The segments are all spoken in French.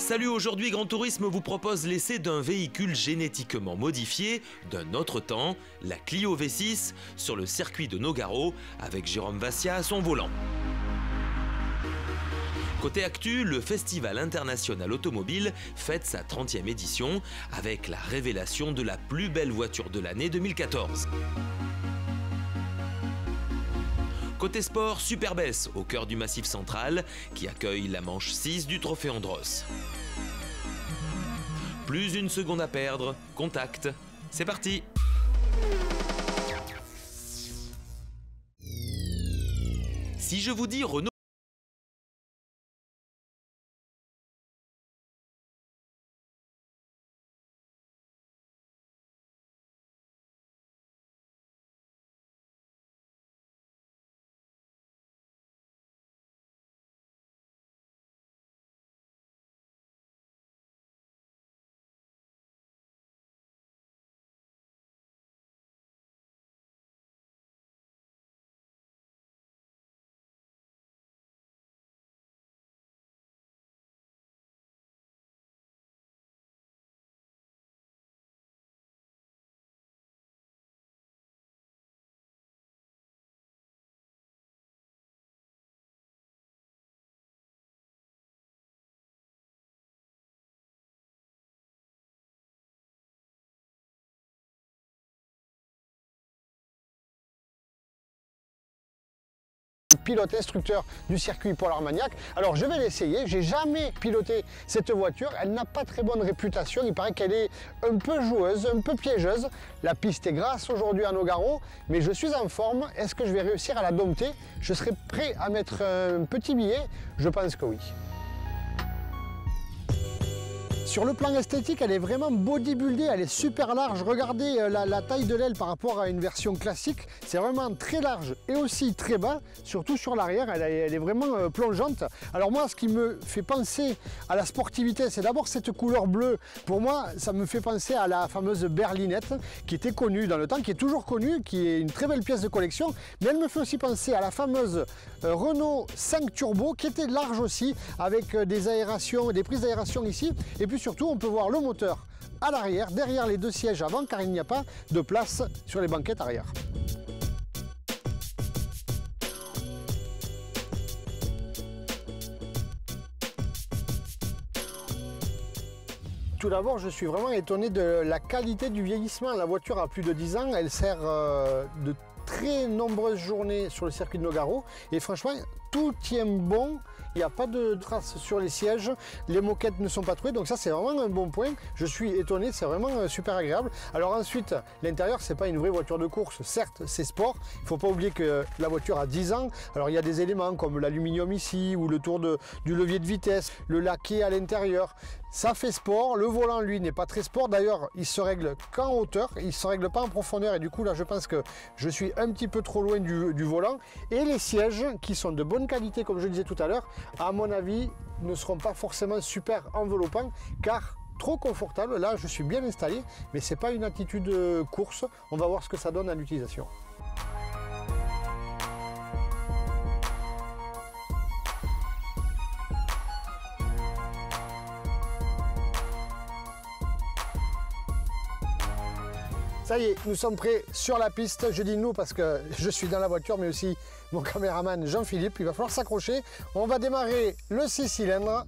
Salut, aujourd'hui Grand Tourisme vous propose l'essai d'un véhicule génétiquement modifié d'un autre temps, la Clio V6, sur le circuit de Nogaro avec Jérôme Vassia à son volant. Côté actu, le Festival international automobile fête sa 30e édition avec la révélation de la plus belle voiture de l'année 2014. Côté sport, Superbès, au cœur du Massif central, qui accueille la manche 6 du Trophée Andros. Plus une seconde à perdre, contact, c'est parti! Si je vous dis Renault, pilote instructeur du circuit Paul Armagnac. Alors je vais l'essayer, j'ai jamais piloté cette voiture, elle n'a pas très bonne réputation, il paraît qu'elle est un peu joueuse, un peu piégeuse. La piste est grasse aujourd'hui à Nogaro, mais je suis en forme. Est-ce que je vais réussir à la dompter? Je serai prêt à mettre un petit billet? Je pense que oui. Sur le plan esthétique, elle est vraiment bodybuildée, elle est super large. Regardez la taille de l'aile par rapport à une version classique. C'est vraiment très large et aussi très bas, surtout sur l'arrière, elle est vraiment plongeante. Alors moi, ce qui me fait penser à la sportivité, c'est d'abord cette couleur bleue. Pour moi, ça me fait penser à la fameuse berlinette qui était connue dans le temps, qui est toujours connue, qui est une très belle pièce de collection. Mais elle me fait aussi penser à la fameuse Renault 5 Turbo qui était large aussi, avec des aérations, des prises d'aération ici. Et puis surtout, on peut voir le moteur à l'arrière, derrière les deux sièges avant, car il n'y a pas de place sur les banquettes arrière. Tout d'abord, je suis vraiment étonné de la qualité du vieillissement. La voiture a plus de 10 ans, elle sert de très nombreuses journées sur le circuit de Nogaro et franchement, tout tient bon. Il n'y a pas de traces sur les sièges, les moquettes ne sont pas trouées, donc ça c'est vraiment un bon point. Je suis étonné, c'est vraiment super agréable. Alors ensuite, l'intérieur c'est pas une vraie voiture de course, certes c'est sport, il ne faut pas oublier que la voiture a 10 ans. Alors il y a des éléments comme l'aluminium ici ou le tour du levier de vitesse, le laqué à l'intérieur. Ça fait sport, le volant lui n'est pas très sport, d'ailleurs il se règle qu'en hauteur, il ne se règle pas en profondeur et du coup là je pense que je suis un petit peu trop loin du volant. Et les sièges qui sont de bonne qualité comme je le disais tout à l'heure, à mon avis ne seront pas forcément super enveloppants car trop confortable. Là je suis bien installé mais c'est pas une attitude course, on va voir ce que ça donne à l'utilisation. Ça y est, nous sommes prêts sur la piste. Je dis nous parce que je suis dans la voiture, mais aussi mon caméraman Jean-Philippe. Il va falloir s'accrocher. On va démarrer le 6 cylindres.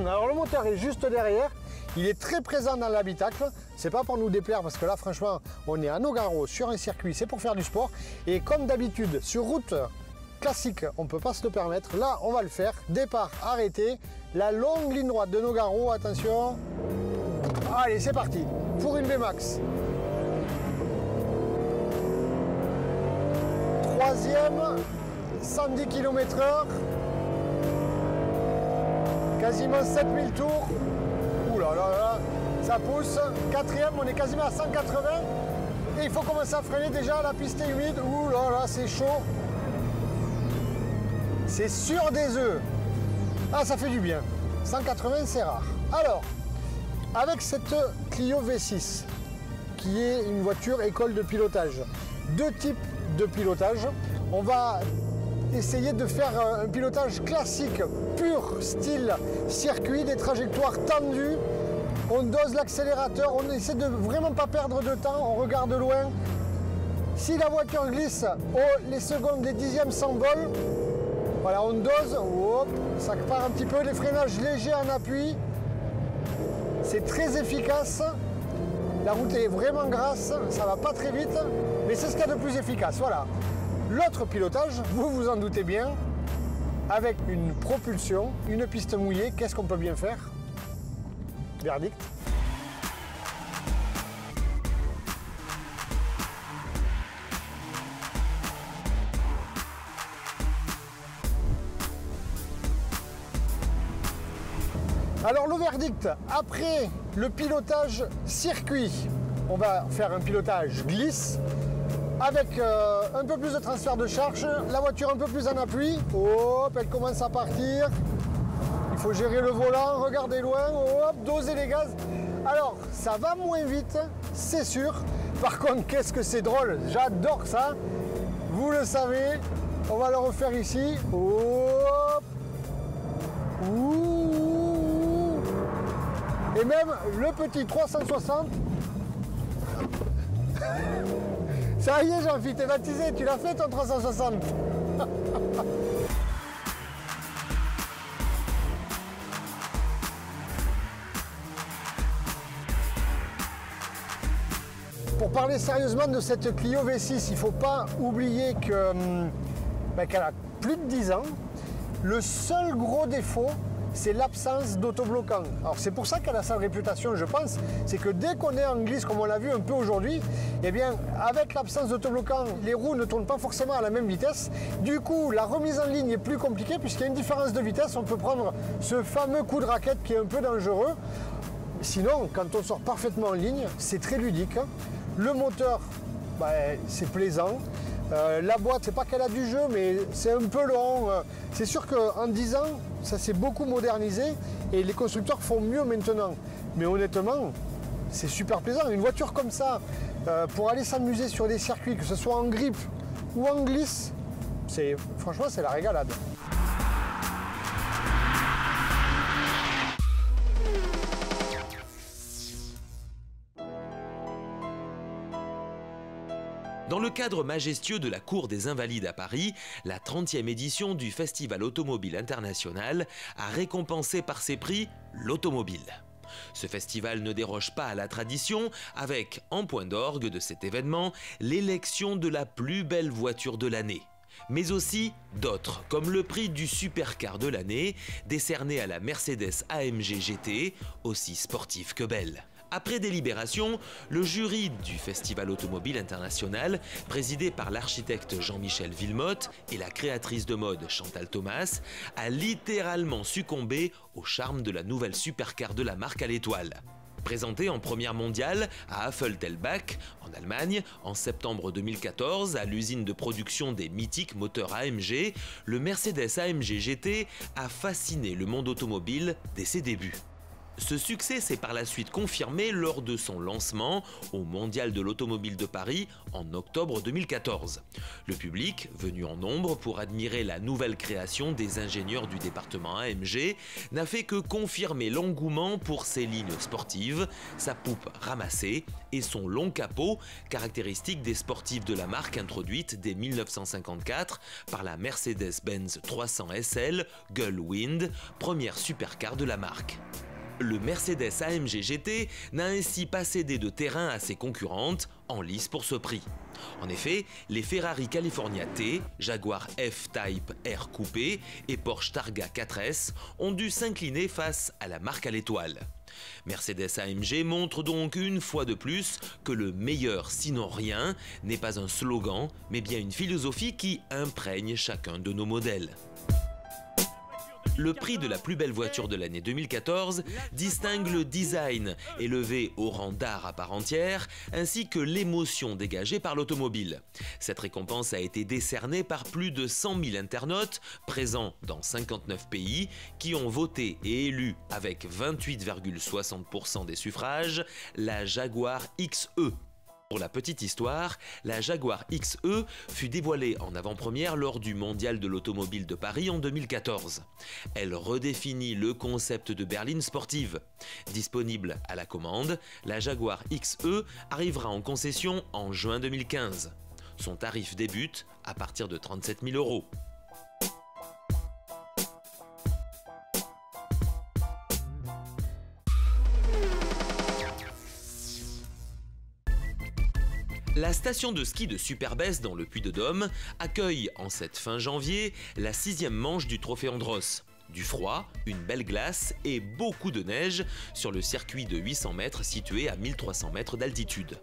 Alors le moteur est juste derrière. Il est très présent dans l'habitacle. C'est pas pour nous déplaire parce que là, franchement, on est à Nogaro sur un circuit. C'est pour faire du sport. Et comme d'habitude, sur route classique, on ne peut pas se le permettre. Là, on va le faire. Départ, arrêté. La longue ligne droite de Nogaro, attention. Allez, c'est parti. Pour une VMAX. Troisième, 110 km/h. Quasiment 7000 tours. Ouh là là là, ça pousse. Quatrième, on est quasiment à 180. Et il faut commencer à freiner déjà, la piste est humide. Ouh là là, c'est chaud. C'est sur des œufs. Ah, ça fait du bien. 180, c'est rare. Alors, avec cette Clio V6, qui est une voiture école de pilotage, deux types de pilotage. On va essayer de faire un pilotage classique, pur, style circuit, des trajectoires tendues. On dose l'accélérateur, on essaie de vraiment pas perdre de temps, on regarde loin. Si la voiture glisse, les secondes, les dixièmes s'envolent. Voilà, on dose, hop, ça part un petit peu, les freinages légers en appui. C'est très efficace. La route est vraiment grasse, ça va pas très vite, mais c'est ce qu'il y a de plus efficace. Voilà. L'autre pilotage, vous vous en doutez bien, avec une propulsion, une piste mouillée, qu'est-ce qu'on peut bien faire? Verdict. Alors le verdict, après le pilotage circuit, on va faire un pilotage glisse avec un peu plus de transfert de charge, la voiture un peu plus en appui, hop, elle commence à partir, il faut gérer le volant, regarder loin, hop, doser les gaz. Alors ça va moins vite, c'est sûr, par contre qu'est-ce que c'est drôle, j'adore ça, vous le savez, on va le refaire ici, hop, ouh. Et même le petit 360. Ça y est, Jean-Philippe, t'es baptisé, tu l'as fait ton 360. Pour parler sérieusement de cette Clio V6, il ne faut pas oublier qu'elle a plus de 10 ans. Le seul gros défaut, c'est l'absence d'autobloquant. Alors c'est pour ça qu'elle a sa réputation, je pense, c'est que dès qu'on est en glisse, comme on l'a vu un peu aujourd'hui, eh bien avec l'absence d'autobloquant, les roues ne tournent pas forcément à la même vitesse. Du coup, la remise en ligne est plus compliquée puisqu'il y a une différence de vitesse. On peut prendre ce fameux coup de raquette qui est un peu dangereux. Sinon, quand on sort parfaitement en ligne, c'est très ludique. Le moteur, c'est plaisant. La boîte, c'est pas qu'elle a du jeu, mais c'est un peu long. C'est sûr qu'en 10 ans, ça s'est beaucoup modernisé et les constructeurs font mieux maintenant. Mais honnêtement, c'est super plaisant. Une voiture comme ça, pour aller s'amuser sur des circuits, que ce soit en grippe ou en glisse, franchement, c'est la régalade. Dans le cadre majestueux de la Cour des Invalides à Paris, la 30e édition du Festival automobile international a récompensé par ses prix l'automobile. Ce festival ne déroge pas à la tradition, avec, en point d'orgue de cet événement, l'élection de la plus belle voiture de l'année. Mais aussi d'autres, comme le prix du supercar de l'année, décerné à la Mercedes AMG GT, aussi sportive que belle. Après délibération, le jury du Festival automobile international, présidé par l'architecte Jean-Michel Villemotte et la créatrice de mode Chantal Thomas, a littéralement succombé au charme de la nouvelle supercar de la marque à l'étoile. Présenté en première mondiale à Affeltelbach, en Allemagne, en septembre 2014, à l'usine de production des mythiques moteurs AMG, le Mercedes AMG GT a fasciné le monde automobile dès ses débuts. Ce succès s'est par la suite confirmé lors de son lancement au Mondial de l'Automobile de Paris en octobre 2014. Le public, venu en nombre pour admirer la nouvelle création des ingénieurs du département AMG, n'a fait que confirmer l'engouement pour ses lignes sportives, sa poupe ramassée et son long capot, caractéristique des sportifs de la marque introduite dès 1954 par la Mercedes-Benz 300 SL Gullwind, première supercar de la marque. Le Mercedes AMG GT n'a ainsi pas cédé de terrain à ses concurrentes, en lice pour ce prix. En effet, les Ferrari California T, Jaguar F-Type R Coupé et Porsche Targa 4S ont dû s'incliner face à la marque à l'étoile. Mercedes AMG montre donc une fois de plus que le meilleur sinon rien n'est pas un slogan, mais bien une philosophie qui imprègne chacun de nos modèles. Le prix de la plus belle voiture de l'année 2014 distingue le design, élevé au rang d'art à part entière, ainsi que l'émotion dégagée par l'automobile. Cette récompense a été décernée par plus de 100 000 internautes présents dans 59 pays qui ont voté et élu avec 28,60% des suffrages la Jaguar XE. Pour la petite histoire, la Jaguar XE fut dévoilée en avant-première lors du Mondial de l'Automobile de Paris en 2014. Elle redéfinit le concept de berline sportive. Disponible à la commande, la Jaguar XE arrivera en concession en juin 2015. Son tarif débute à partir de 37 000 €. La station de ski de Superbès dans le Puy-de-Dôme accueille en cette fin janvier la 6e manche du Trophée Andros. Du froid, une belle glace et beaucoup de neige sur le circuit de 800 mètres situé à 1300 mètres d'altitude.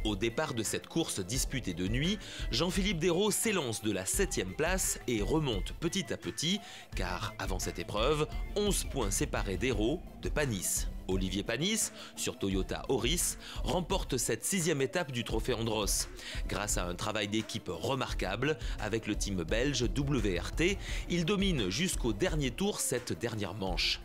Au départ de cette course disputée de nuit, Jean-Philippe Desraux s'élance de la 7e place et remonte petit à petit, car avant cette épreuve, 11 points séparés Desraux de Panis. Olivier Panis, sur Toyota Auris, remporte cette 6e étape du Trophée Andros. Grâce à un travail d'équipe remarquable, avec le team belge WRT, il domine jusqu'au dernier tour cette dernière manche.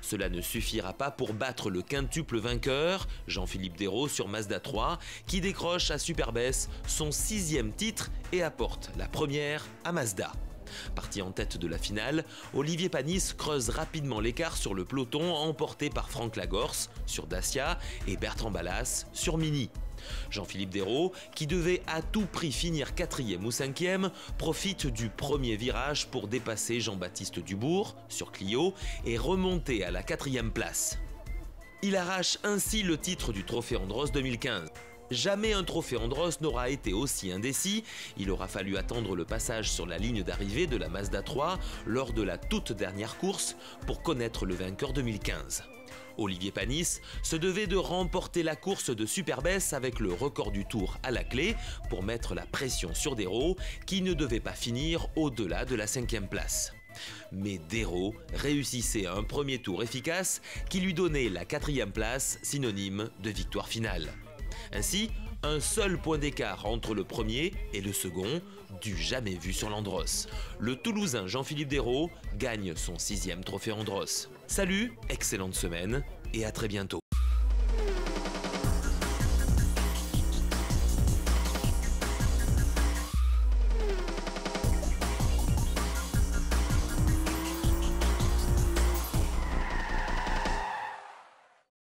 Cela ne suffira pas pour battre le quintuple vainqueur, Jean-Philippe Desraux sur Mazda 3, qui décroche à Superbès son 6e titre et apporte la première à Mazda. Parti en tête de la finale, Olivier Panis creuse rapidement l'écart sur le peloton emporté par Franck Lagorce sur Dacia et Bertrand Ballas sur Mini. Jean-Philippe Desraux, qui devait à tout prix finir 4e ou 5e, profite du premier virage pour dépasser Jean-Baptiste Dubourg sur Clio et remonter à la 4e place. Il arrache ainsi le titre du Trophée Andros 2015. Jamais un trophée Andros n'aura été aussi indécis, il aura fallu attendre le passage sur la ligne d'arrivée de la Mazda 3 lors de la toute dernière course pour connaître le vainqueur 2015. Olivier Panis se devait de remporter la course de Superbès avec le record du tour à la clé pour mettre la pression sur Desraux qui ne devait pas finir au-delà de la 5e place. Mais Desraux réussissait un premier tour efficace qui lui donnait la 4e place, synonyme de victoire finale. Ainsi, un seul point d'écart entre le premier et le second, du jamais vu sur l'Andros. Le Toulousain Jean-Philippe Desraux gagne son 6e Trophée Andros. Salut, excellente semaine et à très bientôt.